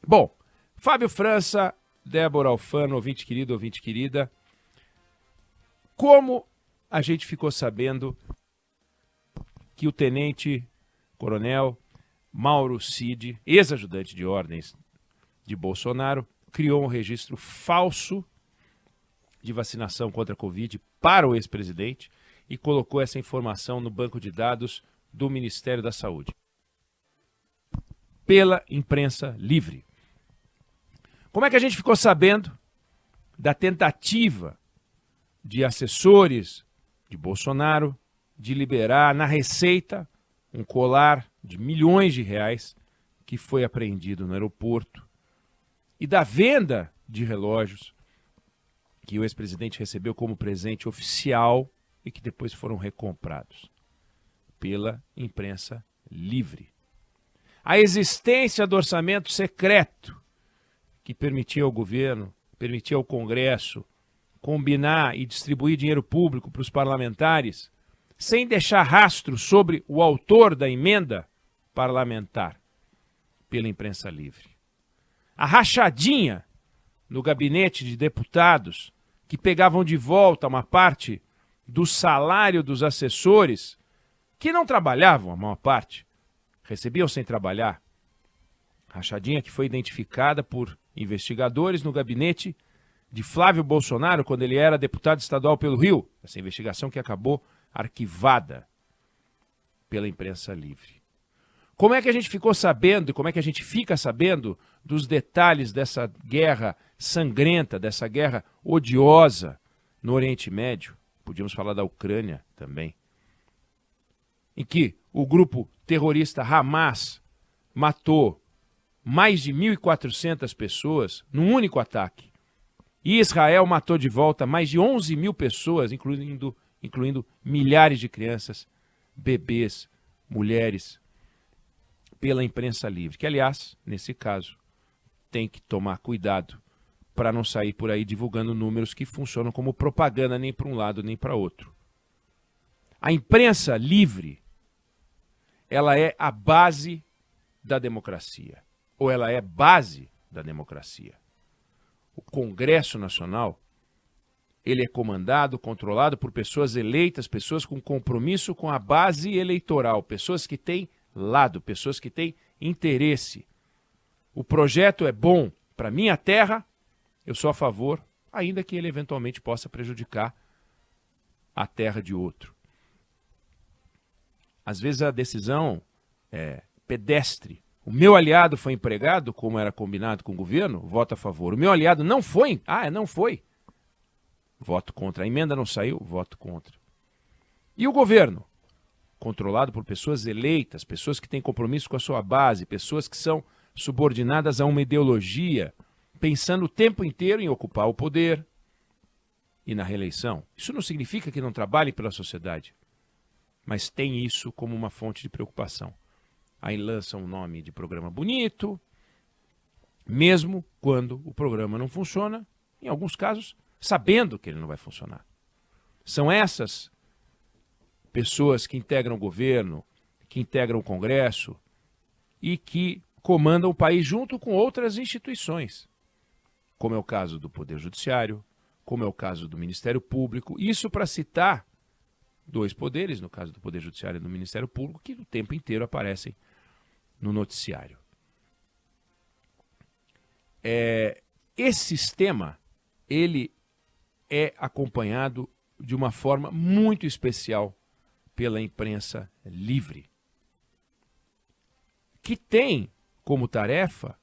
Bom, Fábio França, Débora Alfano, ouvinte querido, ouvinte querida, como a gente ficou sabendo que o tenente-coronel Mauro Cid, ex-ajudante de ordens de Bolsonaro, criou um registro falso de vacinação contra a Covid para o ex-presidente e colocou essa informação no banco de dados do Ministério da Saúde, pela imprensa livre. Como é que a gente ficou sabendo da tentativa de assessores de Bolsonaro de liberar na Receita um colar de milhões de reais que foi apreendido no aeroporto e da venda de relógios que o ex-presidente recebeu como presente oficial e que depois foram recomprados pela imprensa livre? A existência do orçamento secreto que permitia ao governo, permitia ao Congresso combinar e distribuir dinheiro público para os parlamentares sem deixar rastro sobre o autor da emenda parlamentar, pela imprensa livre. A rachadinha no gabinete de deputados que pegavam de volta uma parte do salário dos assessores que não trabalhavam, a maior parte, recebiam sem trabalhar. Rachadinha que foi identificada por investigadores no gabinete de Flávio Bolsonaro, quando ele era deputado estadual pelo Rio. Essa investigação que acabou arquivada pela imprensa livre. Como é que a gente ficou sabendo, e como é que a gente fica sabendo dos detalhes dessa guerra sangrenta, dessa guerra odiosa no Oriente Médio? Podíamos falar da Ucrânia também. Em que o grupo terrorista Hamas matou mais de 1.400 pessoas num único ataque. E Israel matou de volta mais de 11 mil pessoas, incluindo milhares de crianças, bebês, mulheres, pela imprensa livre. Que, aliás, nesse caso, tem que tomar cuidado para não sair por aí divulgando números que funcionam como propaganda nem para um lado nem para outro. A imprensa livre, ela é a base da democracia. Ou ela é base da democracia. O Congresso Nacional, ele é comandado, controlado por pessoas eleitas, pessoas com compromisso com a base eleitoral, pessoas que têm lado, pessoas que têm interesse. O projeto é bom para minha terra, eu sou a favor, ainda que ele eventualmente possa prejudicar a terra de outro. Às vezes a decisão é pedestre. O meu aliado foi empregado, como era combinado com o governo, voto a favor. O meu aliado não foi? Não foi. Voto contra. A emenda não saiu, voto contra. E o governo? Controlado por pessoas eleitas, pessoas que têm compromisso com a sua base, pessoas que são subordinadas a uma ideologia, pensando o tempo inteiro em ocupar o poder e na reeleição. Isso não significa que não trabalhem pela sociedade, mas tem isso como uma fonte de preocupação. Aí lançam um nome de programa bonito, mesmo quando o programa não funciona, em alguns casos, sabendo que ele não vai funcionar. São essas pessoas que integram o governo, que integram o Congresso e que comandam o país junto com outras instituições, como é o caso do Poder Judiciário, como é o caso do Ministério Público. Isso para citar dois poderes, no caso do Poder Judiciário e do Ministério Público, que o tempo inteiro aparecem no noticiário. Esse sistema, ele é acompanhado de uma forma muito especial pela imprensa livre, que tem como tarefa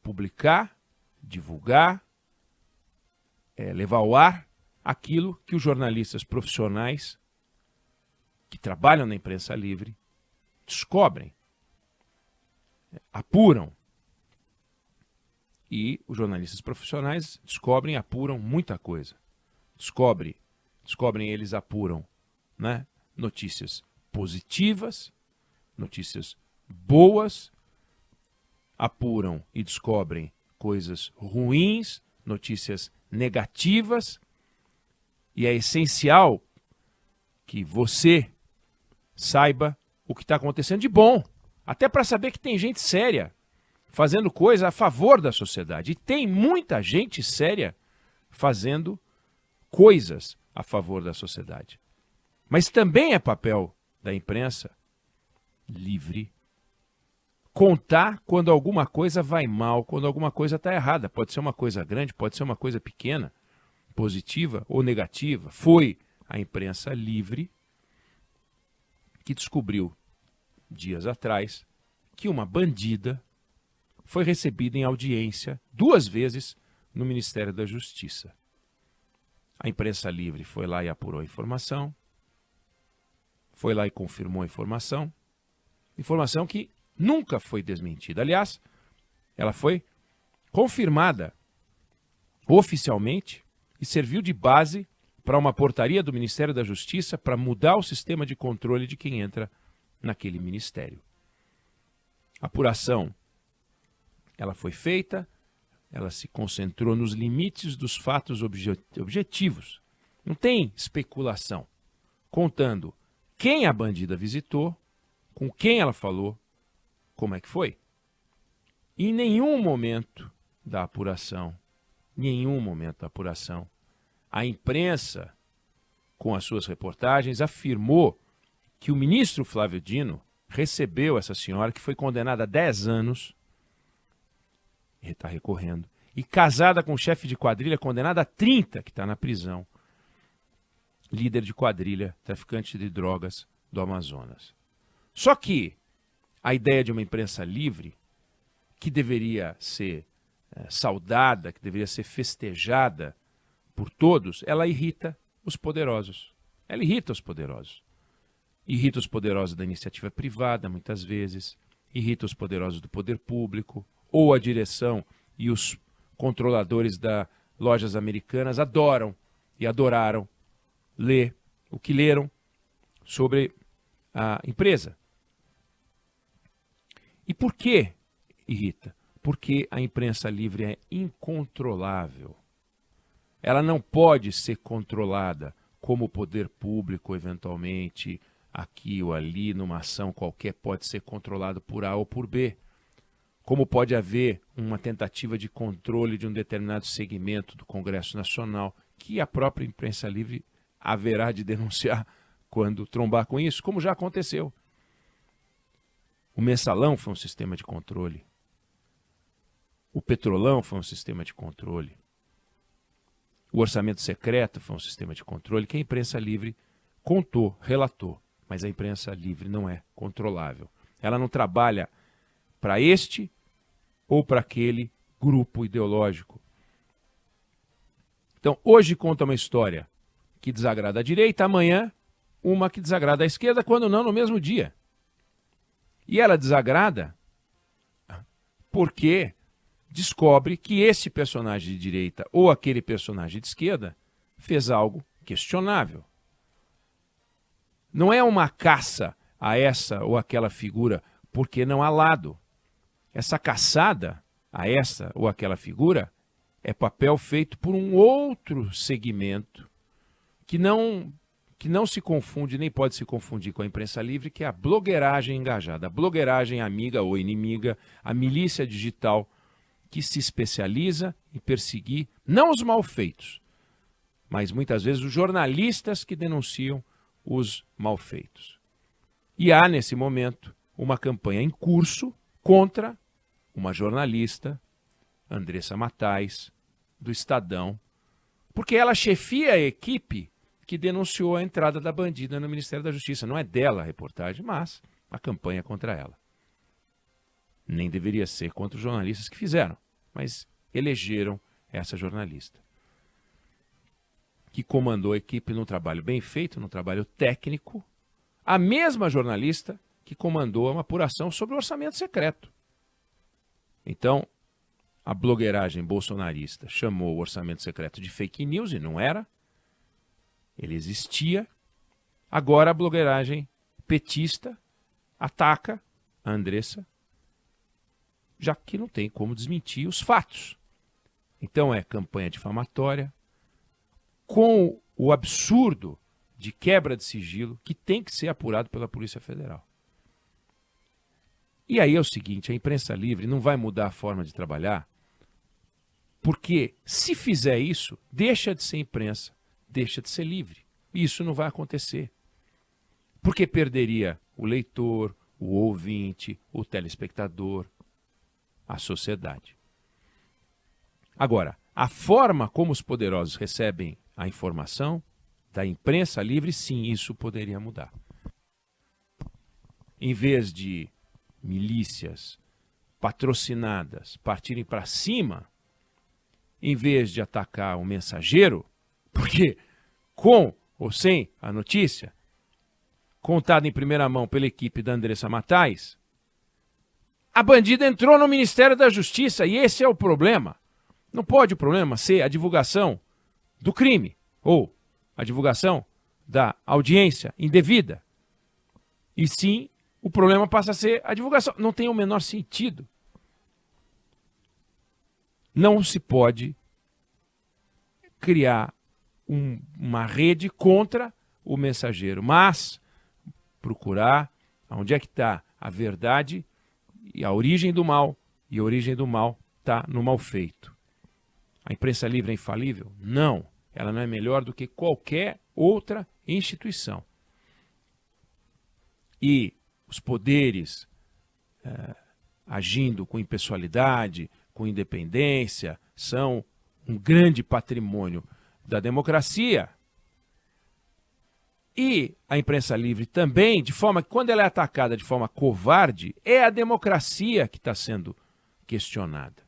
publicar, divulgar, levar ao ar aquilo que os jornalistas profissionais que trabalham na imprensa livre descobrem, apuram. E os jornalistas profissionais descobrem e apuram muita coisa. Descobrem, eles apuram, né? Notícias positivas, notícias boas, apuram e descobrem coisas ruins, notícias negativas, e é essencial que você saiba o que está acontecendo de bom, até para saber que tem gente séria fazendo coisa a favor da sociedade. E tem muita gente séria fazendo coisas a favor da sociedade. Mas também é papel da imprensa livre contar quando alguma coisa vai mal, quando alguma coisa está errada. Pode ser uma coisa grande, pode ser uma coisa pequena, positiva ou negativa. Foi a imprensa livre que descobriu, dias atrás, que uma bandida foi recebida em audiência 2 vezes no Ministério da Justiça. A imprensa livre foi lá e apurou a informação, foi lá e confirmou a informação, informação que nunca foi desmentida. Aliás, ela foi confirmada oficialmente e serviu de base para uma portaria do Ministério da Justiça para mudar o sistema de controle de quem entra naquele ministério. A apuração, ela foi feita, ela se concentrou nos limites dos fatos objetivos. Não tem especulação, contando quem a bandida visitou, com quem ela falou, como é que foi. Em nenhum momento da apuração, a imprensa, com as suas reportagens, afirmou que o ministro Flávio Dino recebeu essa senhora, que foi condenada a 10 anos, e está recorrendo, e casada com um chefe de quadrilha condenada a 30, que está na prisão, líder de quadrilha, traficante de drogas do Amazonas. Só que a ideia de uma imprensa livre, que deveria ser saudada, que deveria ser festejada por todos, ela irrita os poderosos. Ela irrita os poderosos. Irrita os poderosos da iniciativa privada, muitas vezes. Irrita os poderosos do poder público. Ou a direção e os controladores das lojas americanas adoram e adoraram ler o que leram sobre a empresa. E por que irrita? Porque a imprensa livre é incontrolável. Ela não pode ser controlada como o poder público, eventualmente, aqui ou ali, numa ação qualquer, pode ser controlado por A ou por B. Como pode haver uma tentativa de controle de um determinado segmento do Congresso Nacional, que a própria imprensa livre haverá de denunciar quando trombar com isso, como já aconteceu. O Mensalão foi um sistema de controle. O Petrolão foi um sistema de controle. O orçamento secreto foi um sistema de controle que a imprensa livre contou, relatou. Mas a imprensa livre não é controlável. Ela não trabalha para este ou para aquele grupo ideológico. Então, hoje conta uma história que desagrada a direita, amanhã uma que desagrada a esquerda, quando não no mesmo dia. E ela desagrada porque descobre que esse personagem de direita ou aquele personagem de esquerda fez algo questionável. Não é uma caça a essa ou aquela figura porque não há lado. Essa caçada a essa ou aquela figura é papel feito por um outro segmento que não se confunde, nem pode se confundir com a imprensa livre, que é a blogueiragem engajada, a blogueiragem amiga ou inimiga, a milícia digital que se especializa em perseguir não os malfeitos, mas muitas vezes os jornalistas que denunciam os malfeitos. E há, nesse momento, uma campanha em curso contra uma jornalista, Andressa Matais, do Estadão, porque ela chefia a equipe que denunciou a entrada da bandida no Ministério da Justiça. Não é dela a reportagem, mas a campanha é contra ela. Nem deveria ser contra os jornalistas que fizeram, mas elegeram essa jornalista, que comandou a equipe num trabalho bem feito, num trabalho técnico, a mesma jornalista que comandou uma apuração sobre o orçamento secreto. Então, a blogueiragem bolsonarista chamou o orçamento secreto de fake news e não era. Ele existia. Agora a blogueiragem petista ataca a Andressa, já que não tem como desmentir os fatos. Então é campanha difamatória, com o absurdo de quebra de sigilo que tem que ser apurado pela Polícia Federal. E aí é o seguinte, a imprensa livre não vai mudar a forma de trabalhar, porque se fizer isso, deixa de ser imprensa, deixa de ser livre. Isso não vai acontecer. Porque perderia o leitor, o ouvinte, o telespectador, a sociedade. Agora, a forma como os poderosos recebem a informação da imprensa livre, sim, isso poderia mudar. Em vez de milícias patrocinadas partirem para cima, em vez de atacar o mensageiro, porque com ou sem a notícia, contada em primeira mão pela equipe da Andressa Matais, a bandida entrou no Ministério da Justiça e esse é o problema. Não pode o problema ser a divulgação do crime ou a divulgação da audiência indevida. E sim, o problema passa a ser a divulgação. Não tem o menor sentido. Não se pode criar uma rede contra o mensageiro, mas procurar onde é que está a verdade e a origem do mal. E a origem do mal está no mal feito. A imprensa livre é infalível? Não. Ela não é melhor do que qualquer outra instituição. E os poderes agindo com impessoalidade, com independência, são um grande patrimônio da democracia. E a imprensa livre também, de forma que quando ela é atacada de forma covarde, é a democracia que está sendo questionada.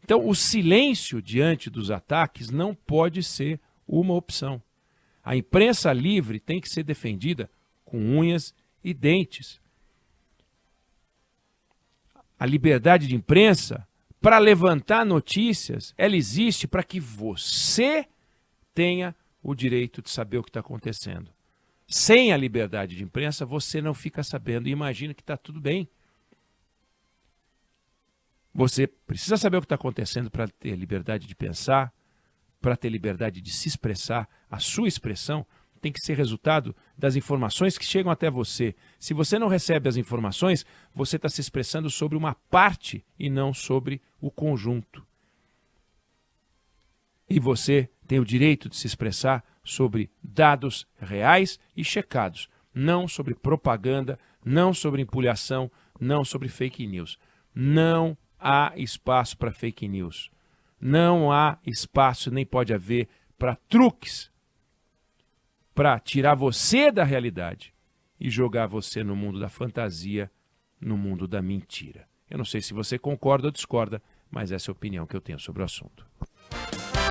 Então, o silêncio diante dos ataques não pode ser uma opção. A imprensa livre tem que ser defendida com unhas e dentes. A liberdade de imprensa, para levantar notícias, ela existe para que você tenha o direito de saber o que está acontecendo. Sem a liberdade de imprensa, você não fica sabendo e imagina que está tudo bem. Você precisa saber o que está acontecendo para ter liberdade de pensar, para ter liberdade de se expressar. A sua expressão tem que ser resultado das informações que chegam até você. Se você não recebe as informações, você está se expressando sobre uma parte e não sobre o conjunto. E você tem o direito de se expressar sobre dados reais e checados, não sobre propaganda, não sobre empulhação, não sobre fake news. Não há espaço para fake news. Não há espaço, nem pode haver, para truques, para tirar você da realidade e jogar você no mundo da fantasia, no mundo da mentira. Eu não sei se você concorda ou discorda, mas essa é a opinião que eu tenho sobre o assunto.